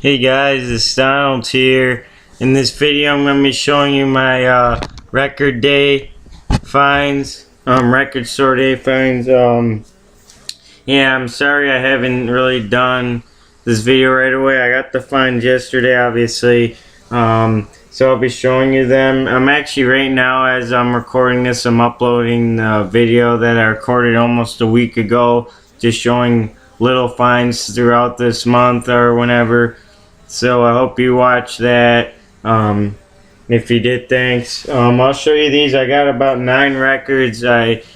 Hey guys, it's Donald here. In this video I'm going to be showing you my record day finds, record store day finds. Yeah, I'm sorry I haven't really done this video right away. I got the finds yesterday, obviously. So I'll be showing you them. I'm actually right now, as I'm recording this, I'm uploading the video that I recorded almost a week ago, just showing little finds throughout this month or whenever. So I hope you watch that. If you did, thanks. I'll show you these. I got about 9 records. It's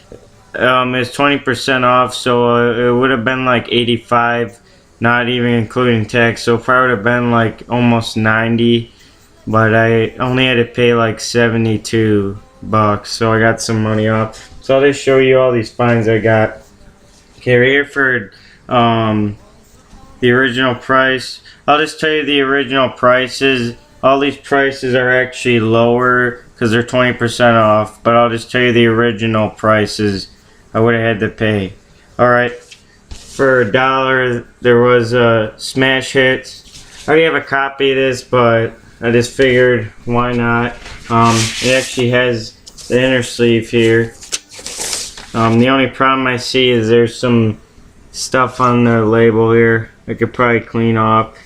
20% off, so it would have been like 85, not even including tax. So it probably would have been like almost 90, but I only had to pay like 72 bucks, so I got some money off. So I'll just show you all these finds I got. Okay, right here for the original price. I'll just tell you the original prices. All these prices are actually lower because they're 20% off, but I'll just tell you the original prices I would have had to pay. Alright, for $1 there was Smash Hits. I already have a copy of this, but I just figured why not. It actually has the inner sleeve here. The only problem I see is there's some stuff on the label here I could probably clean off,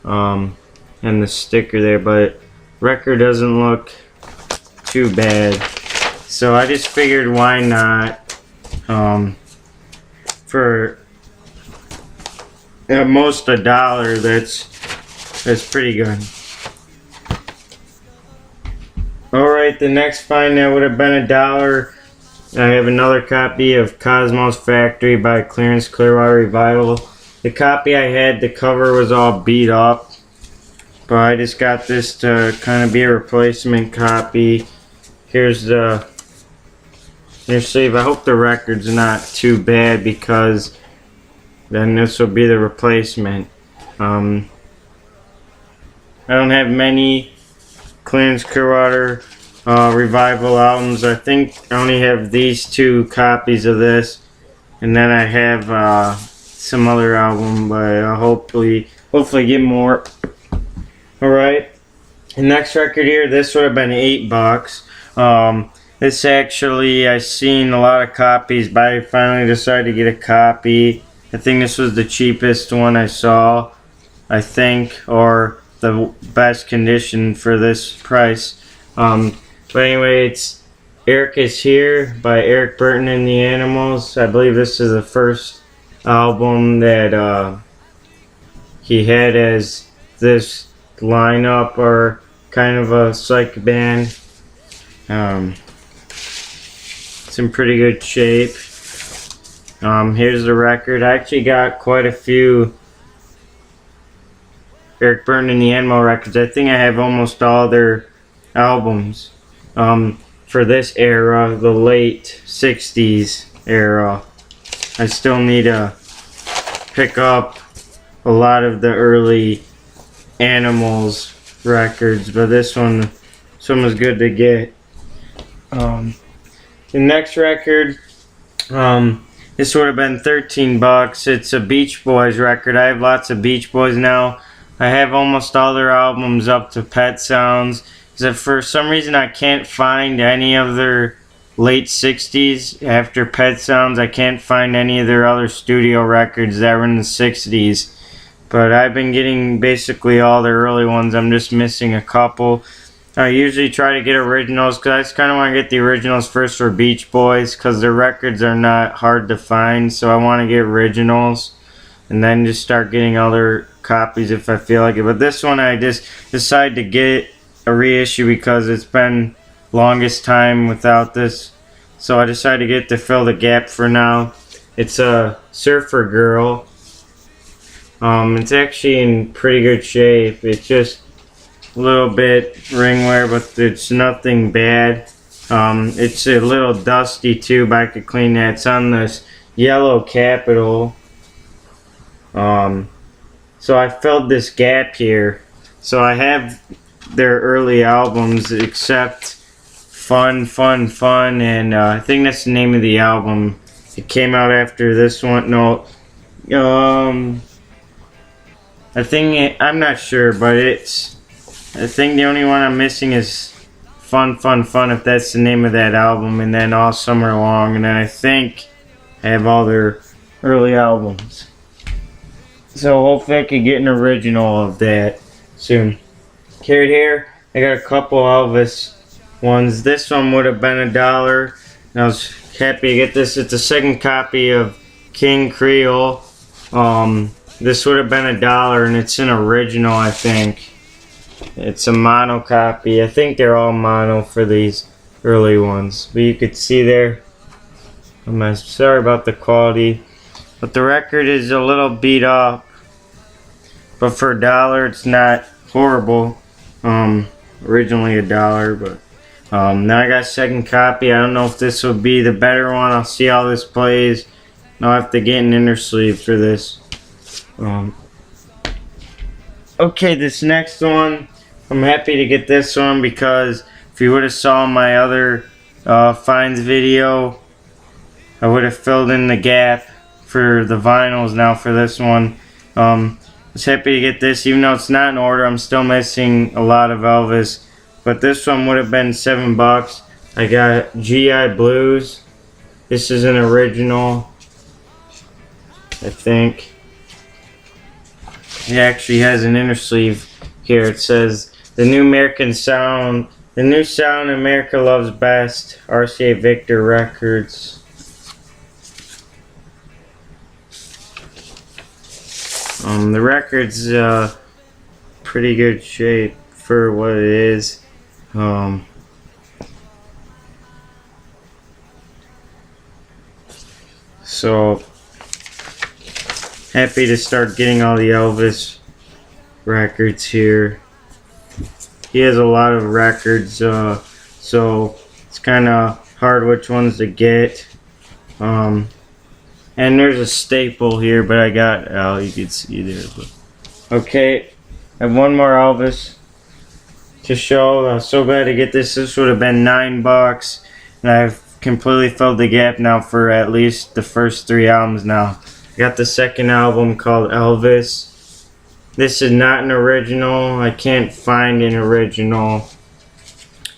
and the sticker there, but record doesn't look too bad, so I just figured why not. For at most $1, that's pretty good. Alright, the next find that would have been $1. I have another copy of Cosmos Factory by Clearance Clearwater Revival. The copy I had, the cover was all beat up, but I just got this to kind of be a replacement copy. Here's the inner sleeve. I hope the record's not too bad, because then this will be the replacement. I don't have many Clearance Clearwater Revival albums. I think I only have these 2 copies of this, and then I have some other album, but I'll hopefully get more. Alright, the next record here, this would have been $8. This actually, I seen a lot of copies, but I finally decided to get a copy. I think this was the cheapest one I saw, I think, or the best condition for this price. But anyway, it's Eric Is Here by Eric Burton and the Animals. I believe this is the first album that he had as this lineup, or kind of a psych band. It's in pretty good shape. Here's the record. I actually got quite a few Eric Burton and the Animal records. I think I have almost all their albums for this era, the late 60s era. I still need to pick up a lot of the early Animals records, but this one was good to get. The next record, this would have been $13. It's a Beach Boys record. I have lots of Beach Boys now. I have almost all their albums up to Pet Sounds. Because for some reason I can't find any of their late 60s after Pet Sounds. I can't find any of their other studio records that were in the 60s. But I've been getting basically all their early ones. I'm just missing a couple. I usually try to get originals, because I just kind of want to get the originals first for Beach Boys, because their records are not hard to find. So I want to get originals and then just start getting other copies if I feel like it. But this one I just decided to get a reissue because it's been longest time without this, so I decided to get it to fill the gap for now. It's a Surfer Girl. It's actually in pretty good shape. It's just a little bit ring wear, but it's nothing bad. It's a little dusty too, but I could clean that. It's on this yellow Capital. So I filled this gap here. So I have their early albums, except Fun, and I think that's the name of the album. It came out after this one. No, I'm not sure, but I think the only one I'm missing is Fun Fun Fun, if that's the name of that album, and then All Summer Long, and then I think I have all their early albums. So hopefully I can get an original of that soon. Carried here, I got a couple Elvis ones. This one would have been $1, and I was happy to get this. It's a second copy of King Creole. This would have been $1, and it's an original, I think. It's a mono copy. I think they're all mono for these early ones. But you could see there. I'm sorry about the quality. But the record is a little beat up. But for $1, it's not horrible. Originally $1, but now I got a second copy. I don't know if this will be the better one. I'll see how this plays. And I'll have to get an inner sleeve for this. Okay, this next one, I'm happy to get this one because if you would have saw my other finds video, I would have filled in the gap for the vinyls. Now for this one, I was happy to get this, even though it's not in order. I'm still missing a lot of Elvis, but this one would have been $7. I got GI Blues. This is an original, I think. It actually has an inner sleeve here. It says the new American sound, the new sound America loves best, RCA Victor Records. The record's pretty good shape for what it is. So happy to start getting all the Elvis records here. He has a lot of records, so it's kind of hard which ones to get. And there's a staple here, but I got, you can see there. But. Okay, I have one more Elvis to show. I'm so glad to get this. This would have been $9, and I've completely filled the gap now for at least the first 3 albums now. I got the second album called Elvis. This is not an original. I can't find an original.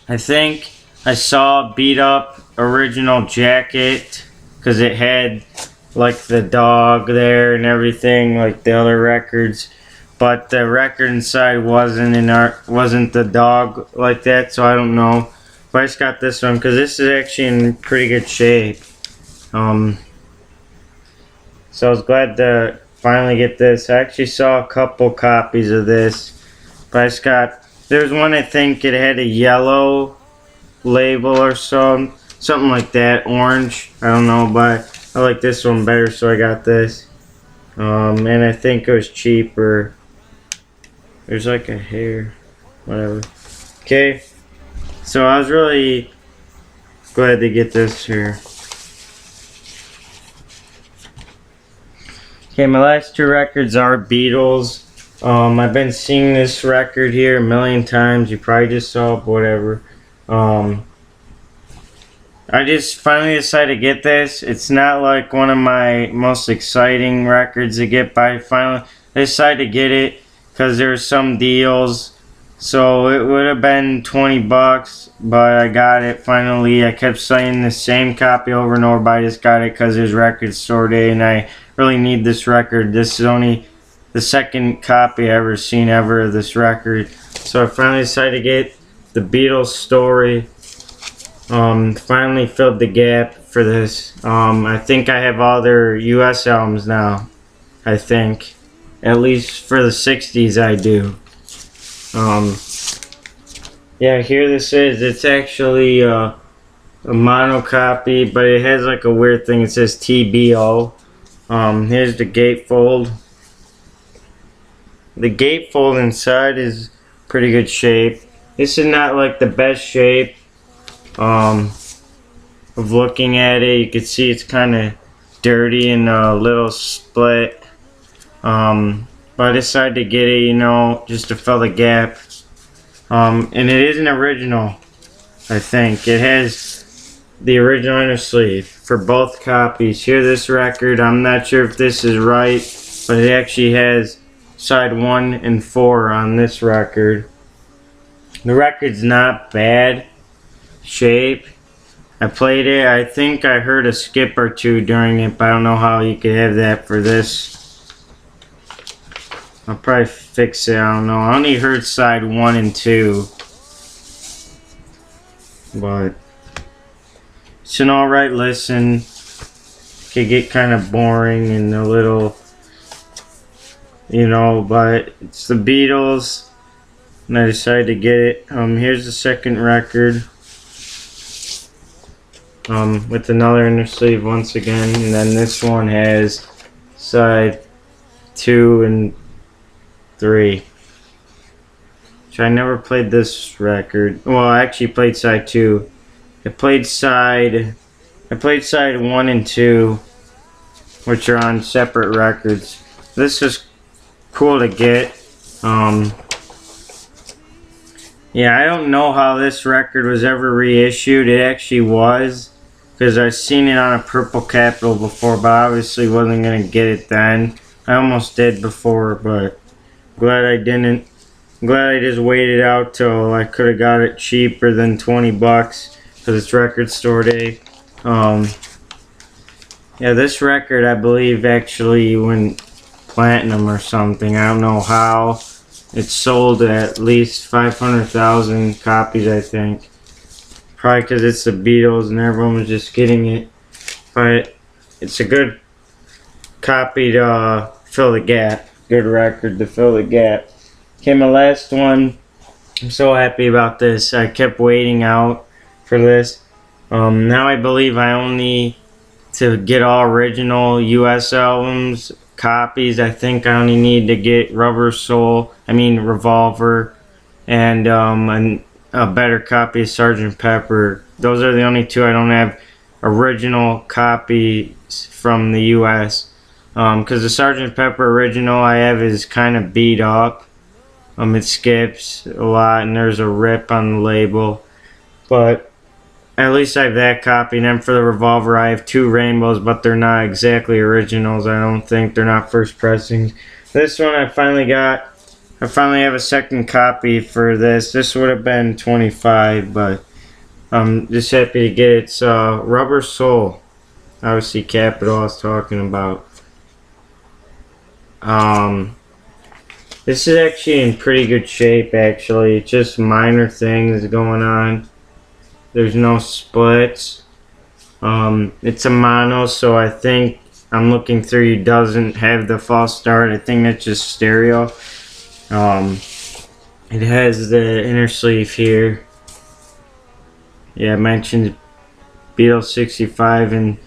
I think I saw a beat up original jacket because it had like the dog there and everything like the other records, but the record inside wasn't the dog like that, so I don't know. But I just got this one because this is actually in pretty good shape. So I was glad to finally get this. I actually saw a couple copies of this, but I just got, there's one I think it had a yellow label or something like that, orange, I don't know, but I like this one better, so I got this. And I think it was cheaper. There's like a hair, whatever. Okay, so I was really glad to get this here. Okay, my last 2 records are Beatles. I've been seeing this record here a million times. You probably just saw it, whatever. I just finally decided to get this. It's not like one of my most exciting records to get, but I decided to get it because there's some deals. So it would have been $20, but I got it finally. I kept saying the same copy over and over, but I just got it because there's Record Store Day, and I really need this record. This is only the second copy I ever seen of this record. So I finally decided to get the Beatles Story. Finally filled the gap for this. I think I have all their US albums now. I think. At least for the 60s I do. Yeah, here this is. It's actually a mono copy, but it has like a weird thing. It says TBO. Here's the gatefold. The gatefold inside is pretty good shape. This is not like the best shape. Of looking at it, you can see it's kind of dirty and a little split. But I decided to get it, you know, just to fill the gap. And it is an original, I think. It has the original inner sleeve for both copies. Here, this record, I'm not sure if this is right, but it actually has side 1 and 4 on this record. The record's not bad shape. I played it. I think I heard a skip or two during it, but I don't know how you could have that for this. I'll probably fix it. I don't know. I only heard side 1 and 2. But it's an alright listen. Could get kind of boring and a little, you know, but it's the Beatles, and I decided to get it. Here's the second record, with another inner sleeve once again, and then this one has side 2 and 3. Which I never played this record. Well, I actually played side 2. I played side 1 and 2, which are on separate records. This is cool to get. Yeah, I don't know how this record was ever reissued. It actually was, because I've seen it on a Purple Capitol before, but I obviously wasn't going to get it then. I almost did before, but glad I didn't. I'm glad I just waited out till I could have got it cheaper than 20 bucks, because it's record store day. Yeah, this record I believe actually went platinum or something. I don't know how. It sold at least 500,000 copies, I think. Probably because it's the Beatles and everyone was just getting it. But it's a good copy to fill the gap. Good record to fill the gap. Okay, my last one. I'm so happy about this. I kept waiting out for this. Now I believe I only, to get all original US albums copies, I think I only need to get Revolver, and a better copy of Sgt. Pepper. Those are the only two I don't have original copies from the US. Because the Sgt. Pepper original I have is kind of beat up. It skips a lot and there's a rip on the label. But at least I have that copy. And then for the Revolver I have 2 rainbows, but they're not exactly originals. I don't think they're not first pressings. This one I finally got. I finally have a second copy for this. This would have been $25, but I'm just happy to get it. It's Rubber Soul. Obviously Capitol I was talking about. This is actually in pretty good shape, actually. Just minor things going on. There's no splits. It's a mono, so I think I'm looking through. It doesn't have the false start. I think that's just stereo. It has the inner sleeve here. Yeah, I mentioned Beatles 65 and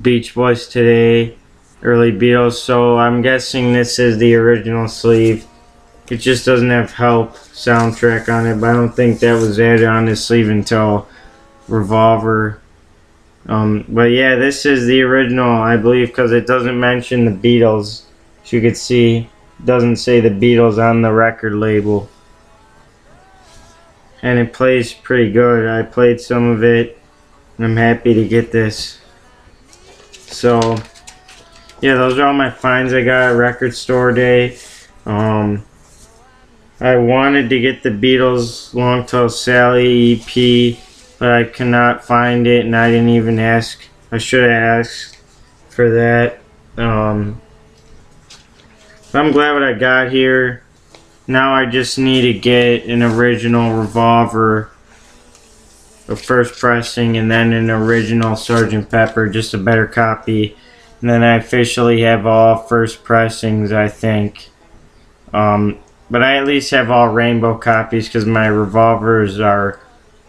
Beach Boys Today. Early Beatles, so I'm guessing this is the original sleeve. It just doesn't have Help soundtrack on it, but I don't think that was added on this sleeve until Revolver. But yeah, this is the original, I believe, because it doesn't mention the Beatles. As you can see, it doesn't say the Beatles on the record label. And it plays pretty good. I played some of it, and I'm happy to get this. So yeah, those are all my finds I got at Record Store Day. I wanted to get the Beatles Long Tall Sally EP, but I could not find it, and I didn't even ask. I should have asked for that. I'm glad what I got here. Now I just need to get an original Revolver, a first pressing, and then an original Sgt. Pepper, just a better copy. And then I officially have all first pressings, I think. But I at least have all rainbow copies because my Revolvers are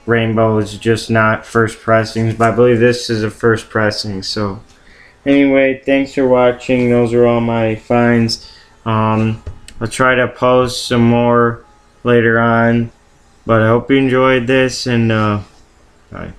rainbows, just not first pressings. But I believe this is a first pressing. So anyway, thanks for watching. Those are all my finds. I'll try to post some more later on. But I hope you enjoyed this, and bye.